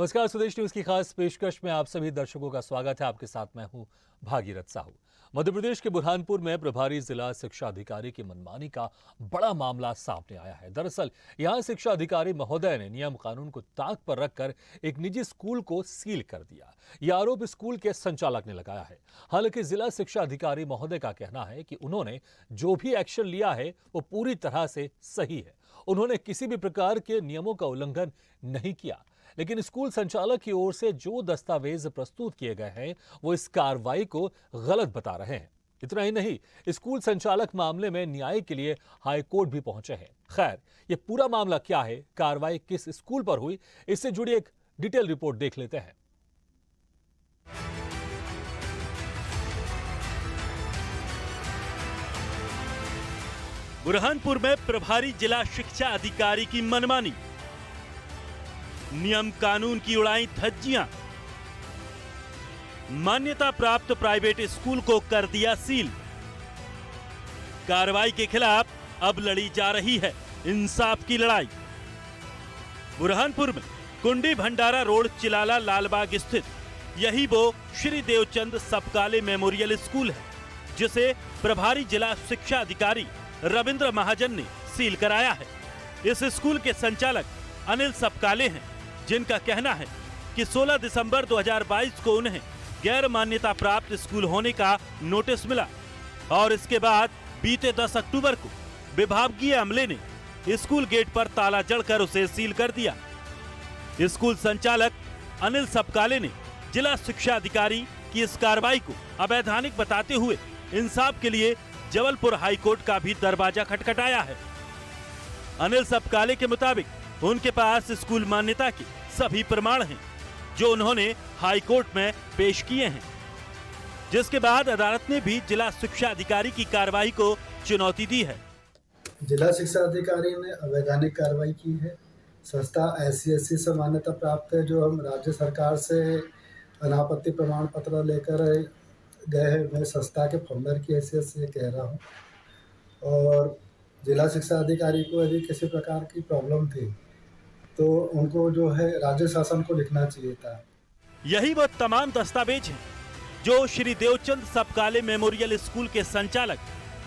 नमस्कार, स्वदेश न्यूज की खास पेशकश में आप सभी दर्शकों का स्वागत है। आपके साथ मैं हूं भागीरथ साहू। मध्य प्रदेश के बुरहानपुर में प्रभारी जिला शिक्षा अधिकारी की मनमानी का बड़ा मामला सामने आया है। दरअसल यहां शिक्षा अधिकारी महोदय ने नियम कानून को ताक पर रखकर एक निजी स्कूल को सील कर दिया। यह आरोप स्कूल के संचालक ने लगाया है। हालांकि जिला शिक्षा अधिकारी महोदय का कहना है कि उन्होंने जो भी एक्शन लिया है वो पूरी तरह से सही है। उन्होंने किसी भी प्रकार के नियमों का उल्लंघन नहीं किया, लेकिन स्कूल संचालक की ओर से जो दस्तावेज प्रस्तुत किए गए हैं वो इस कार्रवाई को गलत बता रहे हैं। इतना ही नहीं, स्कूल संचालक मामले में न्याय के लिए हाई कोर्ट भी पहुंचे हैं। खैर, ये पूरा मामला क्या है, कार्रवाई किस स्कूल पर हुई, इससे जुड़ी एक डिटेल रिपोर्ट देख लेते हैं। बुरहानपुर में प्रभारी जिला शिक्षा अधिकारी की मनमानी, नियम कानून की उड़ाई धज्जियां, मान्यता प्राप्त प्राइवेट स्कूल को कर दिया सील। कार्रवाई के खिलाफ अब लड़ी जा रही है इंसाफ की लड़ाई। बुरहानपुर में कुंडी भंडारा रोड चिलाला लालबाग स्थित यही वो श्री देवचंद सपकाले मेमोरियल स्कूल है, जिसे प्रभारी जिला शिक्षा अधिकारी रविंद्र महाजन ने सील कराया है। इस स्कूल के संचालक अनिल सपकाले हैं, जिनका कहना है कि 16 दिसंबर 2022 को उन्हें गैर मान्यता प्राप्त स्कूल होने का नोटिस मिला और इसके बाद बीते 10 अक्टूबर को विभागीय अमले ने स्कूल गेट पर ताला जड़कर उसे सील कर दिया। स्कूल संचालक अनिल सपकाले ने जिला शिक्षा अधिकारी की इस कार्रवाई को अवैधानिक बताते हुए इंसाफ के लिए जबलपुर हाई कोर्ट का भी दरवाजा खटखटाया है। अनिल सपकाले के मुताबिक उनके पास स्कूल मान्यता के सभी प्रमाण हैं, जो उन्होंने हाई कोर्ट में पेश किए हैं, जिसके बाद अदालत ने भी जिला शिक्षा अधिकारी की कार्रवाई को चुनौती दी है। जिला शिक्षा अधिकारी ने अवैधानिक कार्रवाई की है। संस्था SC/SC से मान्यता प्राप्त है, जो हम राज्य सरकार से अनापत्ति प्रमाण पत्र लेकर गए हैं। मैं संस्था के फाउंडर की हैसियत से कह रहा हूँ। और जिला शिक्षा अधिकारी को यदि किसी प्रकार की प्रॉब्लम थी तो उनको जो है राज्य शासन को लिखना चाहिए था। यही वो तमाम दस्तावेज हैं जो श्री देवचंद सपकाले मेमोरियल स्कूल के संचालक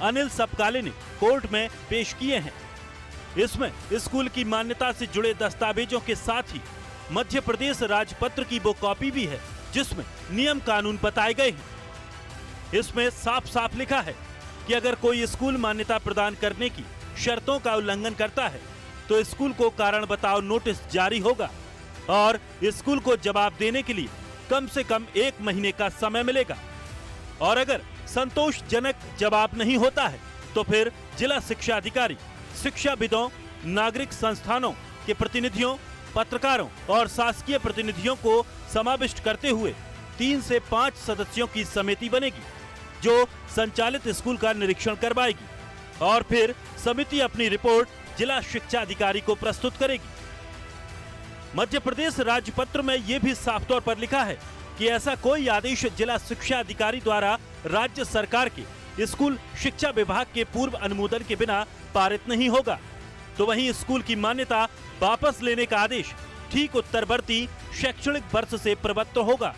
अनिल सपकाले ने कोर्ट में पेश किए हैं। इसमें स्कूल की मान्यता से जुड़े दस्तावेजों के साथ ही मध्य प्रदेश राजपत्र की वो कॉपी भी है, जिसमें नियम कानून बताए गए हैं। इसमें साफ साफ लिखा है कि अगर कोई स्कूल मान्यता प्रदान करने की शर्तों का उल्लंघन करता है तो स्कूल को कारण बताओ नोटिस जारी होगा और स्कूल को जवाब देने के लिए कम से कम 1 महीने का समय मिलेगा। और अगर संतोषजनक जवाब नहीं होता है तो फिर जिला शिक्षा अधिकारी शिक्षाविदों, नागरिक संस्थानों के प्रतिनिधियों, पत्रकारों और शासकीय प्रतिनिधियों को समाविष्ट करते हुए 3 से 5 सदस्यों की समिति बनेगी, जो संचालित स्कूल का निरीक्षण करवाएगी और फिर समिति अपनी रिपोर्ट जिला शिक्षा अधिकारी को प्रस्तुत करेगी। मध्य प्रदेश राजपत्र में यह भी साफ तौर पर लिखा है कि ऐसा कोई आदेश जिला शिक्षा अधिकारी द्वारा राज्य सरकार के स्कूल शिक्षा विभाग के पूर्व अनुमोदन के बिना पारित नहीं होगा। तो वहीं स्कूल की मान्यता वापस लेने का आदेश ठीक उत्तरवर्ती शैक्षणिक वर्ष से प्रदत्त होगा।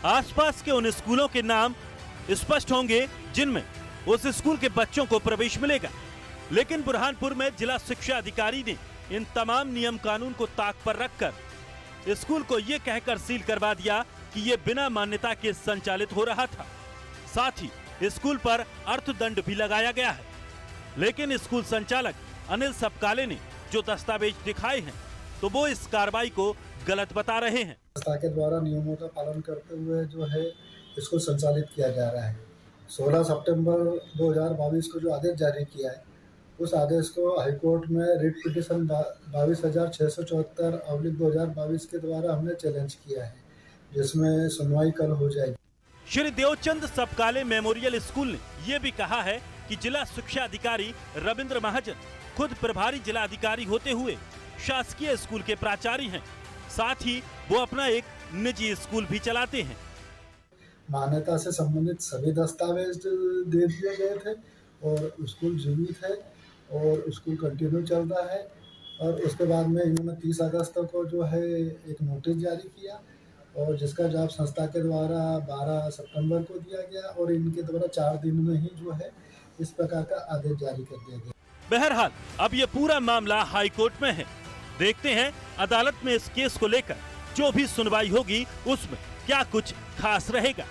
आसपास के उन स्कूलों के नाम स्पष्ट होंगे जिनमें उस स्कूल के बच्चों को प्रवेश मिलेगा। लेकिन बुरहानपुर में जिला शिक्षा अधिकारी ने इन तमाम नियम कानून को ताक पर रखकर स्कूल को ये कहकर सील करवा दिया कि ये बिना मान्यता के संचालित हो रहा था। साथ ही स्कूल पर अर्थदंड भी लगाया गया है। लेकिन स्कूल संचालक अनिल सपकाले ने जो दस्तावेज दिखाए हैं तो वो इस कार्रवाई को गलत बता रहे हैं। संस्था के द्वारा नियमों का पालन करते हुए जो है इसको संचालित किया जा रहा है। 16 सितंबर 2022 को जो आदेश जारी किया है, उस आदेश को हाईकोर्ट में रिट पिटीशन 22,674/2022 के द्वारा हमने चैलेंज किया है, जिसमें सुनवाई कल हो जाएगी। श्री देवचंद सपकाले मेमोरियल स्कूल ने यह भी कहा है कि जिला शिक्षा अधिकारी रविंद्र महाजन खुद प्रभारी जिला अधिकारी होते हुए शासकीय स्कूल के प्राचार्य हैं। साथ ही वो अपना एक निजी स्कूल भी चलाते हैं। मान्यता से संबंधित सभी दस्तावेज दे दिए गए थे और स्कूल जीवित है और स्कूल कंटिन्यू चल रहा है। और उसके बाद में इन्होंने 30 अगस्त को जो है एक नोटिस जारी किया और जिसका जवाब संस्था के द्वारा 12 सितंबर को दिया गया और इनके द्वारा 4 दिन में ही जो है इस प्रकार का आदेश जारी कर दिया गया। बहरहाल अब ये पूरा मामला हाई कोर्ट में है। देखते हैं अदालत में इस केस को लेकर जो भी सुनवाई होगी उसमें क्या कुछ खास रहेगा।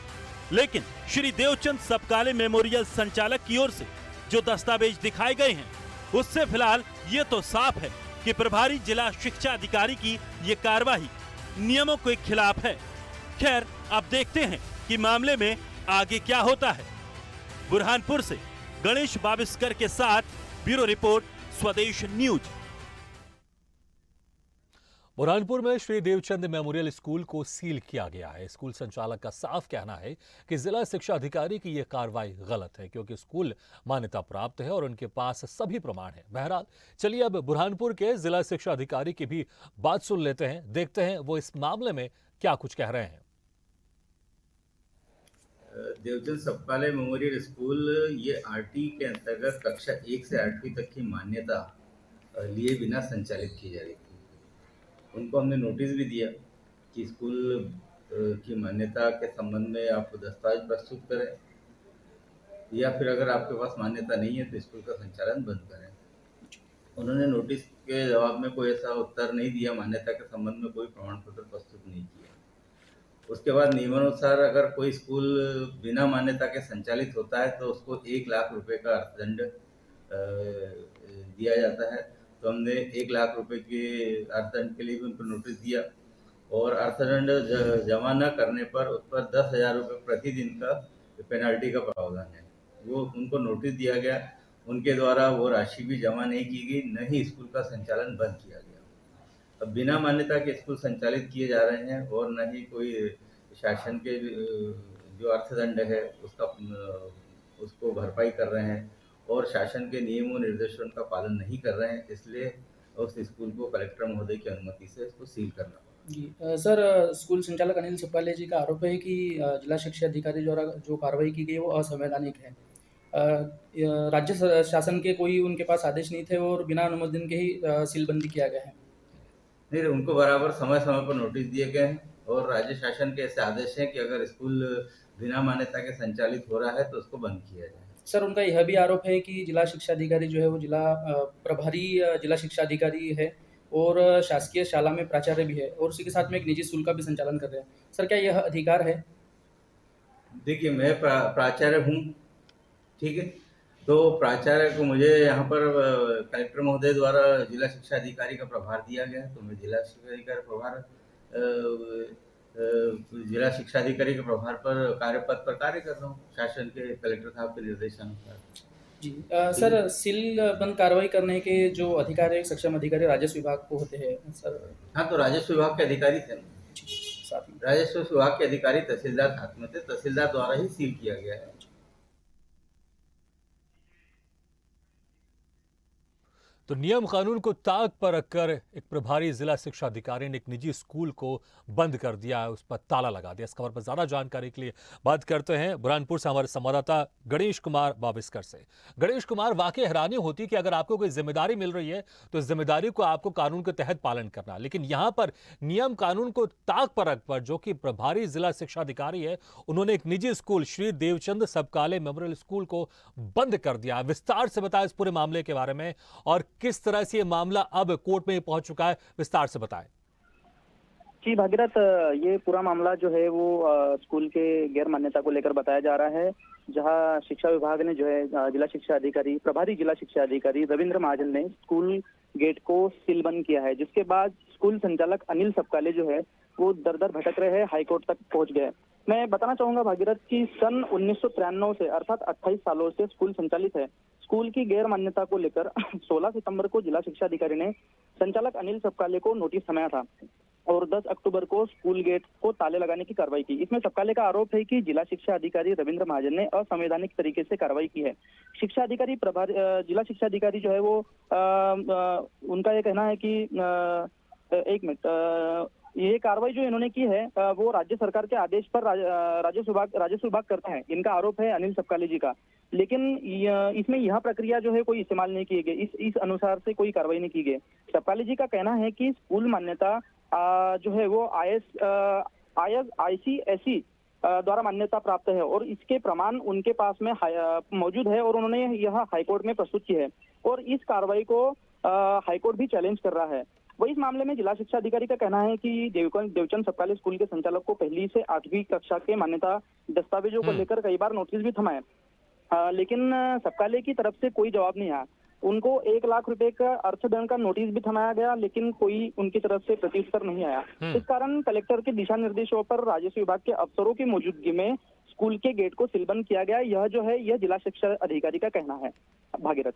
लेकिन श्री देवचंद सबकाले मेमोरियल संचालक की ओर से जो दस्तावेज दिखाए गए हैं उससे फिलहाल ये तो साफ है कि प्रभारी जिला शिक्षा अधिकारी की ये कार्यवाही नियमों के खिलाफ है। खैर अब देखते हैं कि मामले में आगे क्या होता है। बुरहानपुर से गणेश बाविस्कर के साथ ब्यूरो रिपोर्ट, स्वदेश न्यूज। बुरहानपुर में श्री देवचंद मेमोरियल स्कूल को सील किया गया है। स्कूल संचालक का साफ कहना है कि जिला शिक्षा अधिकारी की यह कार्रवाई गलत है क्योंकि स्कूल मान्यता प्राप्त है और उनके पास सभी प्रमाण हैं। बहरहाल चलिए अब बुरहानपुर के जिला शिक्षा अधिकारी की भी बात सुन लेते हैं, देखते हैं वो इस मामले में क्या कुछ कह रहे हैं। देवचंद सबकाले मेमोरियल स्कूल ये आरटी के अंतर्गत कक्षा 1 से 8वीं तक की मान्यता लिए बिना संचालित की जा रही थी। उनको हमने नोटिस भी दिया कि स्कूल की मान्यता के संबंध में आप दस्तावेज प्रस्तुत करें या फिर अगर आपके पास मान्यता नहीं है तो स्कूल का संचालन बंद करें। उन्होंने नोटिस के जवाब में कोई ऐसा उत्तर नहीं दिया, मान्यता के संबंध में कोई प्रमाण पत्र प्रस्तुत नहीं किया। उसके बाद नियमानुसार अगर कोई स्कूल बिना मान्यता के संचालित होता है तो उसको 1 लाख रुपए का अर्थदंड दिया जाता है। तो हमने 1 लाख रुपए के अर्थदंड के लिए भी उनको नोटिस दिया और अर्थदंड जमा न करने पर उस पर 10,000 रुपये प्रतिदिन का पेनल्टी का प्रावधान है। वो उनको नोटिस दिया गया, उनके द्वारा वो राशि भी जमा नहीं की गई, न ही स्कूल का संचालन बंद किया गया। अब बिना मान्यता के स्कूल संचालित किए जा रहे हैं और न ही कोई शासन के जो अर्थदंड है उसको भरपाई कर रहे हैं और शासन के नियमों निर्देशों का पालन नहीं कर रहे हैं, इसलिए उस स्कूल को कलेक्टर महोदय की अनुमति से इसको सील करना। जी सर, स्कूल संचालक अनिल सबकाले जी का आरोप है कि जिला शिक्षा अधिकारी द्वारा जो कार्रवाई की गई वो असंवैधानिक है। राज्य शासन के कोई उनके पास आदेश नहीं थे और बिना अनुमोदन के ही सीलबंदी किया गया है। नहीं, उनको बराबर समय समय पर नोटिस दिए गए हैं और राज्य शासन के ऐसे आदेश हैं कि अगर स्कूल बिना मान्यता के संचालित हो रहा है तो उसको बंद किया जाए। सर, उनका यह भी आरोप है कि जिला शिक्षा अधिकारी जो है वो प्रभारी जिला शिक्षा अधिकारी है और शासकीय शाला में प्राचार्य भी है और उसी के साथ में एक निजी स्कूल का भी संचालन कर रहे हैं। सर, क्या यह अधिकार है? देखिए, मैं प्राचार्य हूँ, ठीक है, तो प्राचार्य को मुझे यहाँ पर कलेक्टर महोदय द्वारा जिला शिक्षा अधिकारी का प्रभार दिया गया, तो मैं जिला शिक्षा अधिकारी जिला शिक्षा अधिकारी के प्रभार पर कार्यपद पर कार्य कर रहा हूँ शासन के कलेक्टर साहब के निर्देशानुसार। जी सर, सील बंद कार्रवाई करने के जो अधिकारी सक्षम अधिकारी राजस्व विभाग को होते हैं सर? हाँ, तो राजस्व विभाग के अधिकारी थे, साथ में राजस्व विभाग के अधिकारी तहसीलदार साथ में थे, तहसीलदार द्वारा ही सील किया गया है। तो नियम कानून को ताक पर रखकर एक प्रभारी जिला शिक्षा अधिकारी ने एक निजी स्कूल को बंद कर दिया है, उस पर ताला लगा दिया। इस खबर पर ज्यादा जानकारी के लिए बात करते हैं बुरहानपुर से हमारे संवाददाता गणेश कुमार बाविस्कर से। गणेश कुमार, वाकई हैरानी होती है कि अगर आपको कोई जिम्मेदारी मिल रही है तो इस जिम्मेदारी को आपको कानून के तहत पालन करना, लेकिन यहाँ पर नियम कानून को ताक पर रखकर जो कि प्रभारी जिला शिक्षा अधिकारी है उन्होंने एक निजी school Shri Devchand Sabkale memorial school को बंद कर दिया। विस्तार से बताएं इस पूरे मामले के बारे में और किस तरह से ये मामला अब कोर्ट में पहुंच चुका है, विस्तार से बताएं। जी भागीरथ, ये पूरा मामला जो है वो स्कूल के गैर मान्यता को लेकर बताया जा रहा है, जहां शिक्षा विभाग ने जो है जिला शिक्षा अधिकारी प्रभारी जिला शिक्षा अधिकारी रविंद्र महाजन ने स्कूल गेट को सीलबंद किया है, जिसके बाद स्कूल संचालक अनिल सबकाले जो है वो दर दर भटक रहे हैं, हाईकोर्ट तक पहुंच गए। मैं बताना चाहूंगा भागीरथ कि सन 1993 से अर्थात 28 सालों से स्कूल संचालित है। स्कूल की गैर मान्यता को लेकर 16 सितंबर को जिला शिक्षा अधिकारी ने संचालक अनिल सबकाले को नोटिस थमाया था और 10 अक्टूबर को स्कूल गेट को ताले लगाने की कार्रवाई की। इसमें सबकाले का आरोप है कि जिला शिक्षा अधिकारी रविंद्र महाजन ने असंवैधानिक तरीके से कार्रवाई की है। शिक्षा अधिकारी जिला शिक्षा अधिकारी जो है वो उनका ये कहना है कि एक मिनट, ये कार्रवाई जो इन्होंने की है वो राज्य सरकार के आदेश पर राजस्व विभाग करते हैं। इनका आरोप है अनिल सपकाले जी का। लेकिन इसमें यह प्रक्रिया जो है कोई इस्तेमाल नहीं की गई, इस अनुसार से कोई कार्रवाई नहीं की गई। सपकाले जी का कहना है कि स्कूल मान्यता जो है वो ICSE द्वारा मान्यता प्राप्त है और इसके प्रमाण उनके पास में मौजूद है और उन्होंने यह हाईकोर्ट में प्रस्तुत की है और इस कार्रवाई को हाईकोर्ट भी चैलेंज कर रहा है। वही इस मामले में जिला शिक्षा अधिकारी का कहना है कि देवचंद सपकाले स्कूल के संचालक को पहली से 8वीं कक्षा के मान्यता दस्तावेजों को लेकर कई बार नोटिस भी थमाए, लेकिन सपकाले की तरफ से कोई जवाब नहीं आया। उनको 1 लाख रुपए का अर्थदंड का नोटिस भी थमाया गया, लेकिन कोई उनकी तरफ से प्रत्युत्तर नहीं आया। इस कारण कलेक्टर के दिशा निर्देशों पर राजस्व विभाग के अफसरों की मौजूदगी में स्कूल के गेट को सीलबंद किया गया। यह जो है यह जिला शिक्षा अधिकारी का कहना है। भागीरथ।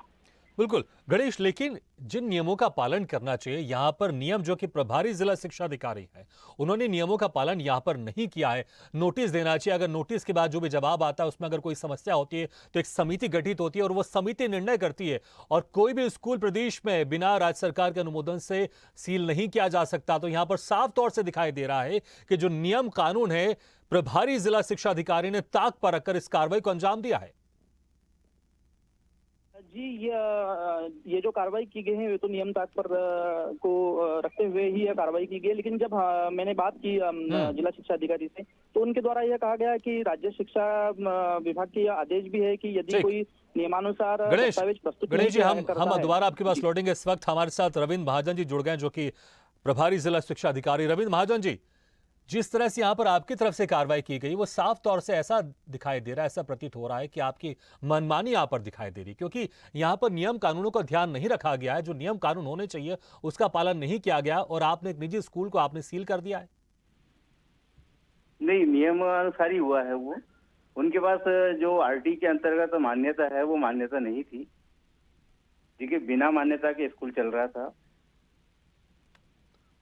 बिल्कुल गणेश, लेकिन जिन नियमों का पालन करना चाहिए, यहाँ पर नियम जो कि प्रभारी जिला शिक्षा अधिकारी है उन्होंने नियमों का पालन यहाँ पर नहीं किया है। नोटिस देना चाहिए, अगर नोटिस के बाद जो भी जवाब आता है उसमें अगर कोई समस्या होती है तो एक समिति गठित होती है और वो समिति निर्णय करती है और कोई भी स्कूल प्रदेश में बिना राज्य सरकार के अनुमोदन से सील नहीं किया जा सकता। तो यहाँ पर साफ तौर से दिखाई दे रहा है कि जो नियम कानून है प्रभारी जिला शिक्षा अधिकारी ने ताक पर रखकर इस कार्रवाई को अंजाम दिया है। जी, ये जो कार्रवाई की गई है वे तो नियम ताक पर को रखते हुए ही यह कार्रवाई की गई है। लेकिन जब मैंने बात की जिला शिक्षा अधिकारी से तो उनके द्वारा यह कहा गया कि राज्य शिक्षा विभाग की यह आदेश भी है कि यदि कोई नियमानुसार दस्तावेज प्रस्तुत गणेश जी, हम दोबारा आपके पास लौटेंगे। इस वक्त हमारे साथ रविंद्र महाजन जी जुड़ गए जो कि प्रभारी जिला शिक्षा अधिकारी। रविंद्र महाजन जी, जिस तरह से यहाँ पर आपकी तरफ से कार्रवाई की गई वो साफ तौर से ऐसा दिखाई दे रहा है, ऐसा प्रतीत हो रहा है कि आपकी मनमानी यहाँ पर दिखाई दे रही, क्योंकि यहाँ पर नियम कानूनों का ध्यान नहीं रखा गया है। जो नियम कानून होने चाहिए उसका पालन नहीं किया गया और आपने एक निजी स्कूल को आपने सील कर दिया है। नहीं, नियम अनुसार ही हुआ है। वो उनके पास जो RT के अंतर्गत मान्यता है वो मान्यता नहीं थी, ठीक है, बिना मान्यता के स्कूल चल रहा था।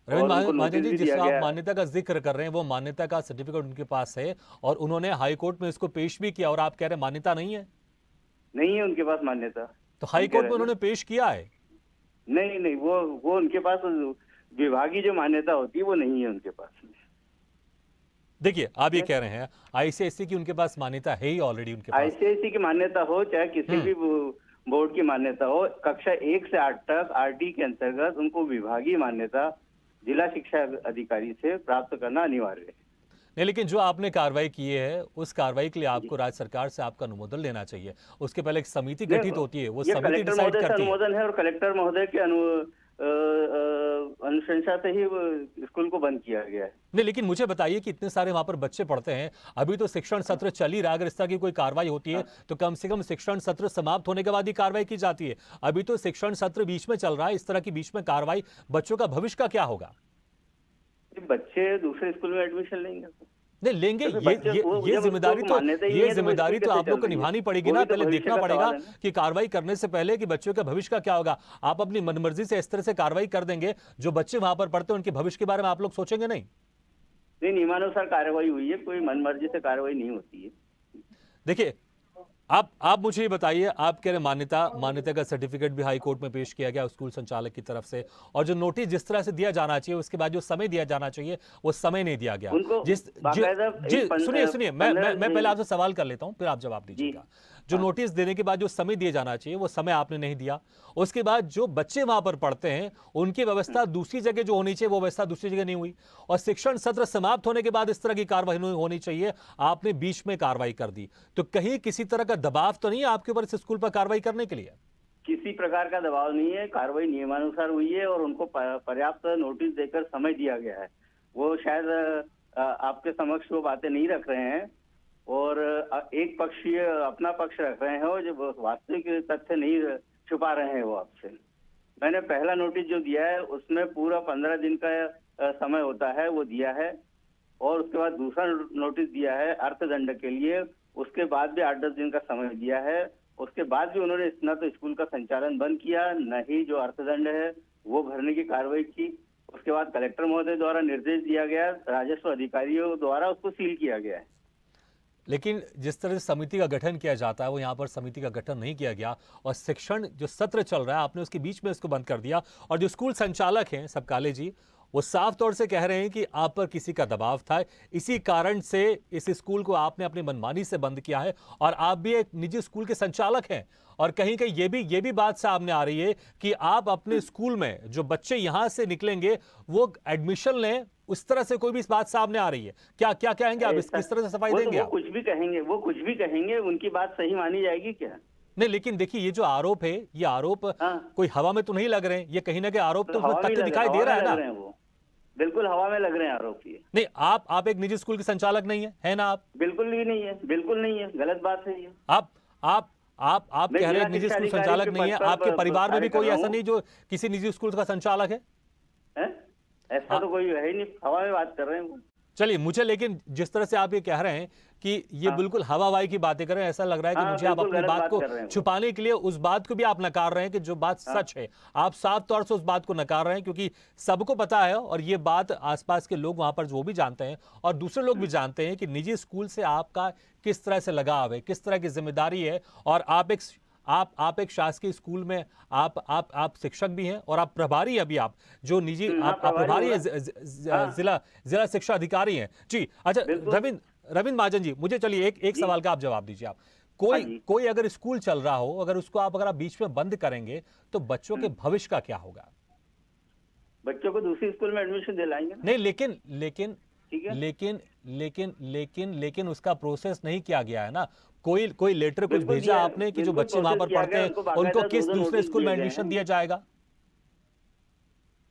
रविंद्र महाजन जी, जिस आप मान्यता का जिक्र कर रहे हैं वो मान्यता का सर्टिफिकेट उनके पास है और उन्होंने हाई कोर्ट में इसको पेश भी किया और आप कह रहे हैं मान्यता नहीं है? नहीं है उनके पास मान्यता। तो हाई कोर्ट में उन्होंने पेश किया है? नहीं नहीं, वो उनके पास विभागीय जो मान्यता होती है वो नहीं है उनके पास। देखिए, आप ये कह रहे हैं ICSE की उनके पास मान्यता है ही ऑलरेडी उनके पास। ICSE की मान्यता हो चाहे किसी भी बोर्ड की मान्यता हो, कक्षा 1 से 8 तक RT के अंतर्गत उनको विभागीय मान्यता जिला शिक्षा अधिकारी से प्राप्त करना अनिवार्य है। नहीं, लेकिन जो आपने कार्रवाई की है उस कार्रवाई के लिए आपको राज्य सरकार से आपका अनुमोदन लेना चाहिए। उसके पहले एक समिति गठित होती है, वो समिति डिसाइड करती है। अनुमोदन है और कलेक्टर महोदय के अनुशंसा से ही स्कूल को बंद किया गया है। नहीं, लेकिन मुझे बताइए कि इतने सारे वहां पर बच्चे पढ़ते हैं, अभी तो शिक्षण सत्र चल ही रहा है। अगर इस तरह की कोई कार्रवाई होती है तो कम से कम शिक्षण सत्र समाप्त होने के बाद ही कार्रवाई की जाती है। अभी तो शिक्षण सत्र बीच में चल रहा है, इस तरह की बीच में कार्रवाई, बच्चों का भविष्य का क्या होगा? बच्चे दूसरे स्कूल में एडमिशन लेंगे नहीं लेंगे, ये जिम्मेदारी तो आप लोग को निभानी पड़ेगी ना। पहले देखना पड़ेगा कि कार्रवाई करने से पहले कि बच्चों का भविष्य का क्या होगा। आप अपनी मनमर्जी से इस तरह से कार्रवाई कर देंगे, जो बच्चे वहां पर पढ़ते हैं उनके भविष्य के बारे में आप लोग सोचेंगे नहीं? नहीं, नियमानुसार कार्रवाई हुई है, कोई मनमर्जी से कार्रवाई नहीं होती है। देखिए, आप मुझे ये बताइए, आप कह रहे मान्यता का सर्टिफिकेट भी हाई कोर्ट में पेश किया गया स्कूल संचालक की तरफ से, और जो नोटिस जिस तरह से दिया जाना चाहिए उसके बाद जो समय दिया जाना चाहिए वो समय नहीं दिया गया। सुनिए, मैं पहले आपसे सवाल कर लेता हूं फिर आप जवाब दीजिएगा। जो नोटिस देने के बाद जो समय दिया जाना चाहिए वो समय आपने नहीं दिया। उसके बाद जो बच्चे वहां पर पढ़ते हैं उनकी व्यवस्था दूसरी जगह जो होनी चाहिए वो व्यवस्था दूसरी जगह नहीं हुई, और शिक्षण सत्र समाप्त होने के बाद इस तरह की कार्रवाई होनी चाहिए, आपने बीच में कार्रवाई कर दी। तो कहीं किसी तरह का दबाव तो नहीं है आपके ऊपर इस स्कूल पर कार्रवाई करने के लिए? किसी प्रकार का दबाव नहीं है, कार्रवाई नियमानुसार हुई है और उनको पर्याप्त नोटिस देकर समय दिया गया है। वो शायद आपके समक्ष वो बातें नहीं रख रहे हैं और एक पक्षीय अपना पक्ष रख रहे हैं, और जो वास्तविक तथ्य नहीं छुपा रहे हैं वो आपसे। मैंने पहला नोटिस जो दिया है उसमें पूरा 15 दिन का समय होता है वो दिया है, और उसके बाद दूसरा नोटिस दिया है अर्थदंड के लिए, उसके बाद भी 8-10 दिन का समय दिया है। उसके बाद भी उन्होंने न तो स्कूल का संचालन बंद किया, न ही जो अर्थदंड है वो भरने की कार्रवाई की। उसके बाद कलेक्टर महोदय द्वारा निर्देश दिया गया, राजस्व अधिकारियों द्वारा उसको सील किया गया है। लेकिन जिस तरह से समिति का गठन किया जाता है वो यहाँ पर समिति का गठन नहीं किया गया, और शिक्षण जो सत्र चल रहा है आपने उसके बीच में इसको बंद कर दिया, और जो स्कूल संचालक हैं सपकाले जी वो साफ तौर से कह रहे हैं कि आप पर किसी का दबाव था, इसी कारण से इस स्कूल को आपने अपनी मनमानी से बंद किया है और आप भी एक निजी स्कूल के संचालक हैं। और कहीं कहीं ये भी बात सामने आ रही है कि आप अपने स्कूल में जो बच्चे यहां से निकलेंगे वो एडमिशन लें, उस तरह से कोई भी इस बात सामने आ रही है। क्या क्या कहेंगे आप, किस तरह से सफाई देंगे वो आप? वो कुछ भी कहेंगे, उनकी बात सही मानी जाएगी क्या? नहीं, लेकिन देखिए ये जो आरोप है, ये आरोप हाँ। कोई हवा में तो नहीं लग रहे हैं, ये कहीं ना कहीं आरोप तो उसमें हवा में तथ्य दिखाई दे रहा है हवा में ना। लग रहे हैं वो, बिल्कुल हवा में लग रहे हैं आरोप ये। नहीं, आप एक निजी स्कूल के संचालक नहीं है ना आप? बिल्कुल भी नहीं है, बिल्कुल नहीं है, गलत बात है ये। आप मैं कह रहे जिला हैं निजी शिक्षा स्कूल अधिकारी संचालक के नहीं है, पद पर आपके परिवार में भी कार्य कर कोई रहा ऐसा हूं। नहीं जो किसी निजी स्कूल का संचालक है? हैं? ऐसा तो कोई है ही नहीं, हवा में बात कर रहे हैं वो। चलिए, मुझे लेकिन जिस तरह से आप ये कह रहे हैं कि ये हाँ। बिल्कुल हवाबाई की बातें कर रहे हैं, ऐसा लग रहा है कि हाँ, मुझे आप बिल्कुल अपनी गलत बात बात को कर रहे हैं वो। छुपाने के लिए उस बात को भी आप नकार रहे हैं कि जो बात सच है, आप साफ तौर से उस बात को नकार रहे हैं, क्योंकि सबको पता है और ये बात आसपास के लोग वहां पर जो भी जानते हैं और दूसरे लोग भी जानते हैं कि निजी स्कूल से आपका किस तरह से लगाव है, किस तरह की जिम्मेदारी है। और आप एक शासकीय स्कूल में आप शिक्षक भी हैं और आप प्रभारी अभी आप जो निजी आप प्रभारी हैं, जिला शिक्षा अधिकारी हैं जी। अच्छा, रविंद्र महाजन जी, मुझे चलिए एक सवाल का आप जवाब दीजिए। आप कोई अगर स्कूल चल रहा हो, अगर आप बीच में बंद करेंगे तो बच्चों के भविष्य का क्या होगा? बच्चों को दूसरी स्कूल में एडमिशन दिलाएंगे ना। नहीं, लेकिन ठीक है। लेकिन उसका प्रोसेस नहीं किया गया है ना। कोई लेटर कुछ बिल्कुल भेजा दिया है, आपने कि जो बिल्कुल बच्चे वहां पर प्रोसेस किया पढ़ते गया, हैं उनको उनको बाकायदा किस दो दूसरे नोटिस स्कूल में दिए गए एडमिशन हैं। दिया जाएगा?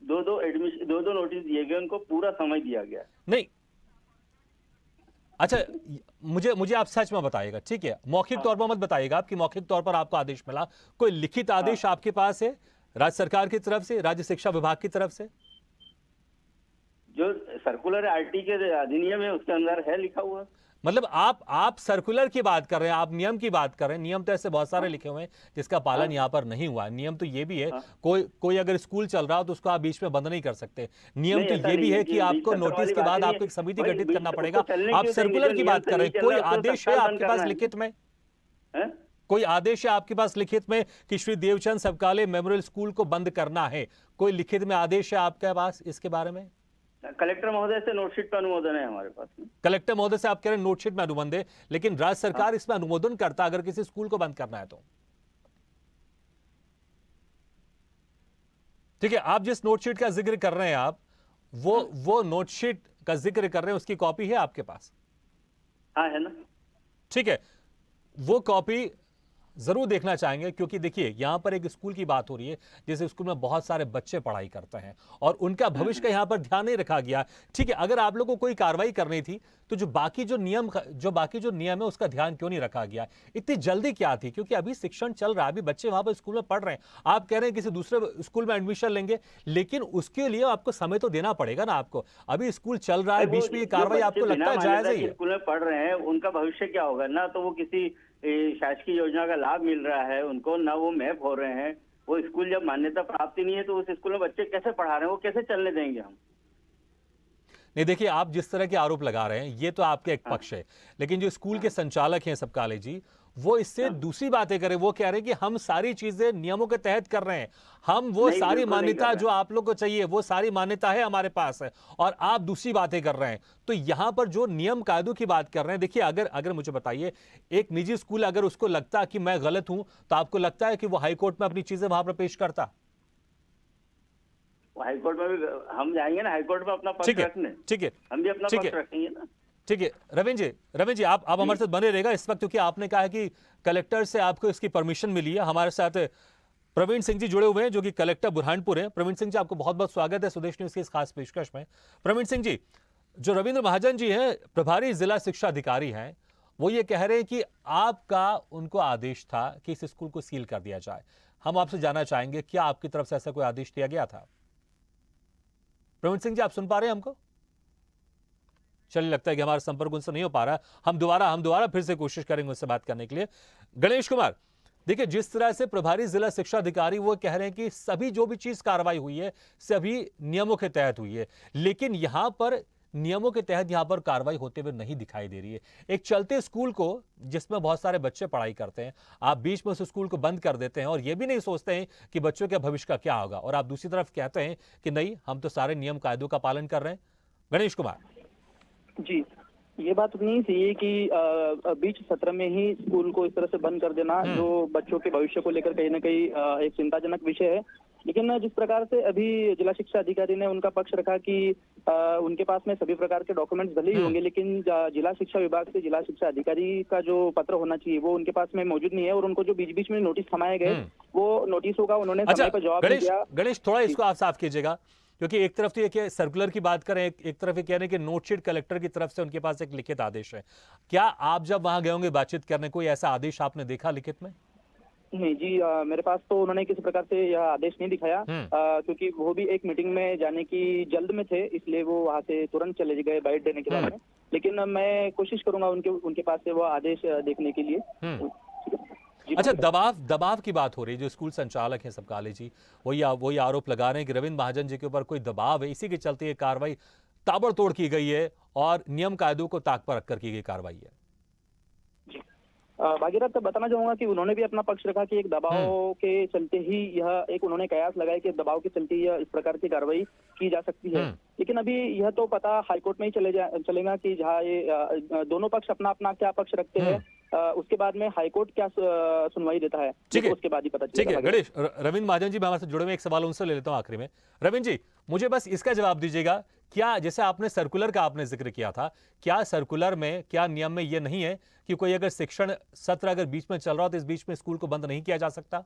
दो नोटिस दिए गए, उनको पूरा समय दिया गया है। नहीं, अच्छा, मुझे आप सच में बताइएगा, ठीक है? मौखिक तौर पर मत बताइएगा आप कि मौखिक तौर पर आपको आदेश मिला। कोई लिखित आदेश आपके पास है राज्य सरकार की तरफ से, राज्य शिक्षा विभाग की तरफ से? जो सर्कुलर आरटी के अधिनियम है उसके अंदर है लिखा हुआ। मतलब आप सर्कुलर की बात कर रहे हैं, आप नियम की बात कर रहे हैं। नियम तो ऐसे बहुत सारे लिखे हुए हैं जिसका पालन यहाँ पर नहीं हुआ है। नियम तो ये भी है, कोई अगर स्कूल चल रहा हो तो उसको आप बीच में बंद नहीं कर सकते। नियम नहीं, तो ऐसा ये भी नहीं है है कि कि आपको बीच में नोटिस के वाली बाद बात आपको एक समिति नहीं है। गठित बीच करना में पड़ेगा। उसको चलने आप क्यों सर्कुलर देंगे? की जो बात कर रहे नियम हैं, से कोई चल रहा है, उसको आदेश है तत्काल आपके बंद पास करना है। लिखित में? हैं? कोई आदेश है आपके पास लिखित में कि श्री देवचंद सबकाले मेमोरियल स्कूल को बंद करना है? कोई लिखित में आदेश है आपके पास इसके बारे में? कलेक्टर महोदय से नोटशीट पर अनुमोदन है हमारे पास में। कलेक्टर महोदय से आप कह रहे हैं नोटशीट में अनुबंध है, लेकिन राज्य सरकार इसमें अनुमोदन करता अगर किसी स्कूल को बंद करना है तो? ठीक है, आप जिस नोटशीट का जिक्र कर रहे हैं आप वो नोटशीट का जिक्र कर रहे हैं, उसकी कॉपी है आपके पास? हाँ, है ना। ठीक है, वो कॉपी जरूर देखना चाहेंगे, क्योंकि देखिए यहां पर एक स्कूल की बात हो रही है जिस स्कूल में बहुत सारे बच्चे पढ़ाई करते हैं और उनका भविष्य का यहां पर ध्यान नहीं रखा गया। ठीक है, अगर आप लोगों को कोई कार्रवाई करनी थी तो जो बाकी जो नियम है उसका ध्यान क्यों नहीं रखा गया? इतनी जल्दी क्या थी? क्योंकि अभी शिक्षण चल रहा है, अभी बच्चे वहां पर स्कूल में पढ़ रहे हैं। आप कह रहे हैं किसी दूसरे स्कूल में एडमिशन लेंगे, लेकिन उसके लिए आपको समय तो देना पड़ेगा ना। आपको अभी स्कूल चल रहा है, बीच में ये कार्रवाई आपको लगता है जायज है? स्कूल में पढ़ रहे हैं, उनका भविष्य क्या होगा? ना तो वो किसी शासकीय योजना का लाभ मिल रहा है उनको, ना वो मैप हो रहे हैं। वो स्कूल जब मान्यता प्राप्ति नहीं है तो उस स्कूल में बच्चे कैसे पढ़ा रहे हैं, वो कैसे चलने देंगे हम? नहीं, देखिए आप जिस तरह के आरोप लगा रहे हैं ये तो आपके एक पक्ष है, लेकिन जो स्कूल के संचालक हैं सबकाले जी, वो इससे दूसरी बातें करें। वो कह रहे हैं कि हम सारी चीजें नियमों के तहत कर रहे हैं, हम वो नहीं, सारी बिल्कुल नहीं मान्यता कर रहे। जो आप लोग को चाहिए वो सारी मान्यता है हमारे पास है, और आप दूसरी बातें कर रहे हैं। तो यहां पर जो नियम कायदों की बात कर रहे हैं, देखिए अगर मुझे बताइए, एक निजी स्कूल अगर उसको लगता कि मैं गलत हूं तो आपको लगता है कि वो हाईकोर्ट में अपनी चीजें वहां पर पेश करता? हाईकोर्ट में भी हम जाएंगे ना, हाईकोर्ट में अपना पक्ष ठीक है, रखने। ठीक है, हम भी अपना ठीक पक्ष है। रखेंगे ना। ठीक है, रविंद्र जी आप हमारे साथ बने रहेगा इस वक्त, क्योंकि आपने कहा कि कलेक्टर से आपको इसकी परमिशन मिली है। हमारे साथ प्रवीण सिंह जी जुड़े हुए हैं जो कि कलेक्टर बुरहानपुर हैं। प्रवीण सिंह जी, आपको बहुत बहुत स्वागत है स्वदेश न्यूज की इस खास पेशकश में। प्रवीण सिंह जी, जो रविंद्र महाजन जी हैं, प्रभारी जिला शिक्षा अधिकारी हैं, वो ये कह रहे हैं कि आपका उनको आदेश था कि इस स्कूल को सील कर दिया जाए। हम आपसे जानना चाहेंगे, क्या आपकी तरफ से ऐसा कोई आदेश दिया गया था? प्रवीण सिंह जी, आप सुन पा रहे हैं हमको? चलिए, लगता है कि हमारा संपर्क उनसे नहीं हो पा रहा। हम दोबारा फिर से कोशिश करेंगे उससे बात करने के लिए। गणेश कुमार, देखिए जिस तरह से प्रभारी जिला शिक्षा अधिकारी वो कह रहे हैं कि सभी जो भी चीज कार्रवाई हुई है सभी नियमों के तहत हुई है, लेकिन यहां पर नियमों के तहत यहाँ पर कार्रवाई होते हुए नहीं दिखाई दे रही है। एक चलते स्कूल को, जिसमें बहुत सारे बच्चे पढ़ाई करते हैं, आप बीच में उस स्कूल को बंद कर देते हैं और ये भी नहीं सोचते हैं कि बच्चों के भविष्य का क्या होगा, और आप दूसरी तरफ कहते हैं कि नहीं, हम तो सारे नियम कायदों का पालन कर रहे हैं। गणेश कुमार जी, ये बात नहीं सही है कि बीच सत्र में ही स्कूल को इस तरह से बंद कर देना जो बच्चों के भविष्य को लेकर कहीं ना कहीं एक चिंताजनक विषय है। लेकिन जिस प्रकार से अभी जिला शिक्षा अधिकारी ने उनका पक्ष रखा कि उनके पास में सभी प्रकार के डॉक्यूमेंट्स भले ही होंगे, लेकिन जिला शिक्षा विभाग से जिला शिक्षा अधिकारी का जो पत्र होना चाहिए वो उनके पास में मौजूद नहीं है, और उनको जो बीच बीच में नोटिस थमाए गए वो नोटिसों का उन्होंने समय पर जवाब नहीं दिया। गणेश, थोड़ा इसको आप साफ कीजिएगा, क्योंकि एक तरफ तो ये कि सर्कुलर की बात करें, एक तरफ ये कह रहे हैं कि नोटशीट कलेक्टर की तरफ से उनके पास एक लिखित आदेश है। क्या आप जब वहां गए होंगे बातचीत करने, कोई ऐसा आदेश आपने देखा लिखित में? नहीं जी, मेरे पास तो उन्होंने किसी प्रकार से यह आदेश नहीं दिखाया, क्योंकि वो भी एक मीटिंग में जाने की जल्द में थे, इसलिए वो वहां से तुरंत चले गए बाइट देने के बाद में। लेकिन मैं कोशिश करूंगा उनके पास से वो आदेश देखने के लिए। अच्छा, दबाव की बात हो रही है। जो स्कूल संचालक हैं सबकाले जी, वही आरोप लगा रहे हैं कि रविंद्र महाजन जी के ऊपर कोई दबाव है, इसी के चलते ये कार्रवाई ताबड़तोड़ की गई है और नियम कायदों को ताक पर रखकर की गई कार्रवाई है। भागीरथ, बताना चाहूंगा कि उन्होंने भी अपना पक्ष रखा कि एक दबाव के चलते ही यह एक उन्होंने कयास लगाया कि दबाव के चलते यह इस प्रकार की कार्रवाई की जा सकती है। लेकिन अभी यह तो पता हाईकोर्ट में ही चलेगा कि जहाँ ये दोनों पक्ष अपना अपना क्या पक्ष रखते हैं, उसके बाद में हाईकोर्ट क्या सुनवाई देता है, उसके बाद ही पता चलेगा। ठीक है गणेश, रविंद्र महाजन जी हमारे साथ जुड़े हुए, एक सवाल उनसे ले लेता हूं आखिरी में। रविंद्र जी, मुझे बस इसका जवाब दीजिएगा, क्या जैसे आपने सर्कुलर का आपने जिक्र किया था, क्या सर्कुलर में, क्या नियम में यह नहीं है कि कोई अगर शिक्षण सत्र अगर बीच में चल रहा हो तो इस बीच में स्कूल को बंद नहीं किया जा सकता?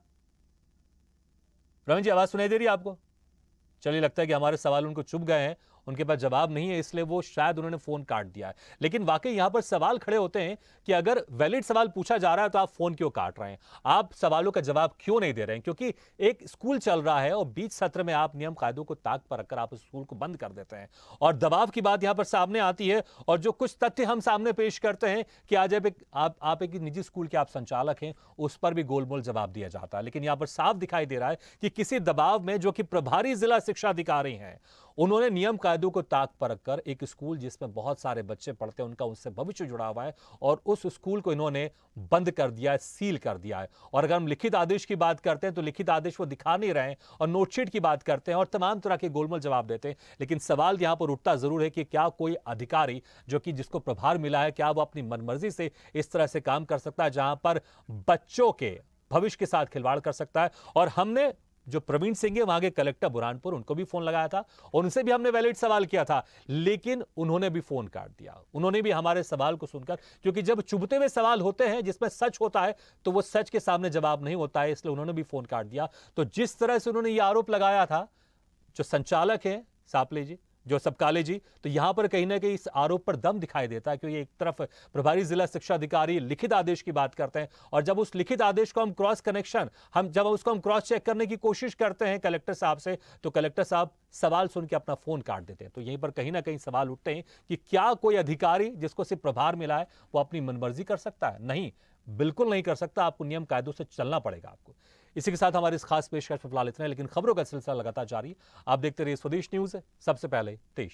रविंद्र जी, आवाज सुनाई दे रही है आपको? चलिए, लगता है कि हमारे सवाल उनको चुभ गए हैं, उनके पास जवाब नहीं है, इसलिए वो शायद उन्होंने फोन काट दिया है। लेकिन वाकई यहां पर सवाल खड़े होते हैं कि अगर वैलिड सवाल पूछा जा रहा है तो आप फोन क्यों काट रहे हैं, आप सवालों का जवाब क्यों नहीं दे रहे हैं? क्योंकि एक स्कूल चल रहा है और बीच सत्र में आप नियम कायदों को ताक पर रखकर आप उस स्कूल को बंद कर देते हैं, और दबाव की बात यहां पर सामने आती है। और जो कुछ तथ्य हम सामने पेश करते हैं कि आज आप एक निजी स्कूल के आप संचालक हैं, उस पर भी गोलमोल जवाब दिया जाता है। लेकिन यहां पर साफ दिखाई दे रहा है कि किसी दबाव में जो कि प्रभारी जिला शिक्षा अधिकारी हैं, उन्होंने नियम कायदों को ताक पर रखकर एक स्कूल जिसमें बहुत सारे बच्चे पढ़ते हैं, उनका उससे भविष्य जुड़ा हुआ है, और उस स्कूल को इन्होंने बंद कर दिया है, सील कर दिया है। और अगर हम लिखित आदेश की बात करते हैं तो लिखित आदेश वो दिखा नहीं रहे हैं, और नोटशीट की बात करते हैं और तमाम तरह के गोलमोल जवाब देते हैं। लेकिन सवाल यहां पर उठता जरूर है कि क्या कोई अधिकारी जो कि जिसको प्रभार मिला है, क्या वो अपनी मनमर्जी से इस तरह से काम कर सकता है जहां पर बच्चों के भविष्य के साथ खिलवाड़ कर सकता है? और हमने जो प्रवीण सिंह है वहां के कलेक्टर बुरहानपुर, उनको भी फोन लगाया था और उनसे भी हमने वैलिड सवाल किया था, लेकिन उन्होंने भी फोन काट दिया। उन्होंने भी हमारे सवाल को सुनकर, क्योंकि जब चुभते हुए सवाल होते हैं जिसमें सच होता है तो वो सच के सामने जवाब नहीं होता है, इसलिए उन्होंने भी फोन काट दिया। तो जिस तरह से उन्होंने ये आरोप लगाया था जो संचालक है सापले जी, जो सबकाले जी, तो यहां पर कहीं ना कहीं इस आरोप पर दम दिखाई देता है, क्योंकि एक तरफ प्रभारी जिला शिक्षा अधिकारी लिखित आदेश की बात करते हैं, और जब उस लिखित आदेश को हम जब उसको हम क्रॉस चेक करने की कोशिश करते हैं कलेक्टर साहब से, तो कलेक्टर साहब सवाल सुन के अपना फोन काट देते हैं। तो यहीं पर कहीं ना कहीं सवाल उठते हैं कि क्या कोई अधिकारी जिसको सिर्फ प्रभार मिला है वो अपनी मनमर्जी कर सकता है? नहीं, बिल्कुल नहीं कर सकता। आपको नियम कायदों से चलना पड़ेगा आपको। इसी के साथ हमारे इस खास पेशकश में फिलहाल इतना है, लेकिन खबरों का सिलसिला लगातार जारी। आप देखते रहिए स्वदेश न्यूज, सबसे पहले देश।